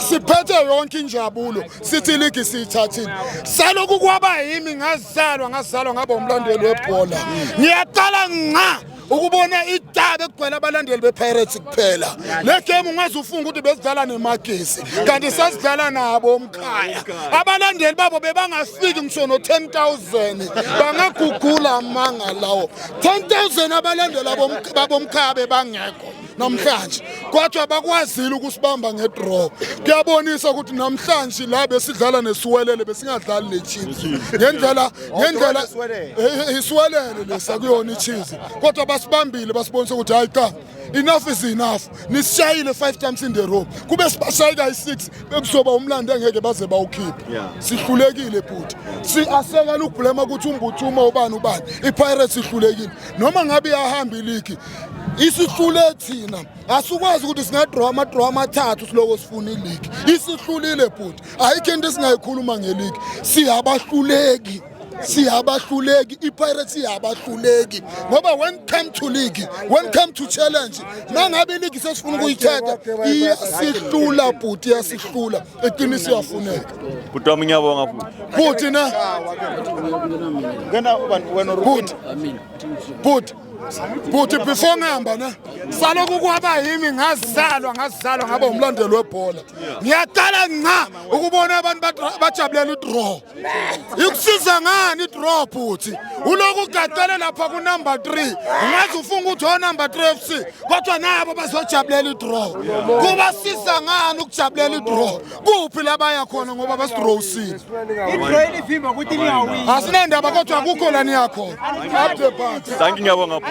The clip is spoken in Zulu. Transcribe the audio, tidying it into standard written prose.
siphethe yonke injabulo sithi ligi siyithathile saloku kwaba yimi ngazalwa ngaba umlandeli webhola ngiyaqala nqa ukubona idabe ekugcwele abalandeli bePirates kuphela le game ungaze ufunga ukuthi besidlala neMagesi kanti sasidlala nabo omkhaya abalandeli babo bebangafiki ngisho no 10,000 bangagugula amanga lawo 10,000 abalandeli babomkhaya bebangekho namhlanje kwathi bakwazile ukusibamba ngedraw kuyabonisa ukuthi namhlanje la besidlala neSiwelele besingadlali neChiefs ngendlela isiwelele lesakuyona iChiefs kodwa basibambile basibonisa ukuthi hayi cha enough is enough nisishayile 5 times in the row kube sibashayika i6 bekuzoba umlando engeke baze bawukhipha sihlulekile futhi aseka ukublema ukuthi umbuthuma ubani iPirates ihlulekile noma ngabe iyahamba iligi isihlule thina asukwazi ukuthi singadraw amathathu siloko sifuna iligi isihlulile futhi ayikho into esingayikhuluma ngeligi siyabahluleki iPirates iyabahluleki ngoba when come to league when come to challenge nangabe iligi sesifuna ukuyithatha iyasihlula futhi iyasihlula eqinisi yafuneka Buti wami ngiyabonga futhi na Buti before ngihamba na saloku kwaba yimi ngazalwa ngaba umlandeli webhola ngiyaqala nqa ukubona abantu bajabulela idraw ikusiza ngani idraw futhi uloku ugadele lapha ku number 3 ungaze ufunga ukuthi number 3 FC kodwa nabo bazojabulela idraw kuba siza ngani ukujabulela idraw kuphi labaya khona ngoba basidrawsile idraw ilivimba ukuthi liyawina asinendaba kodwa akukho lani yakho Thank you ngiyabonga.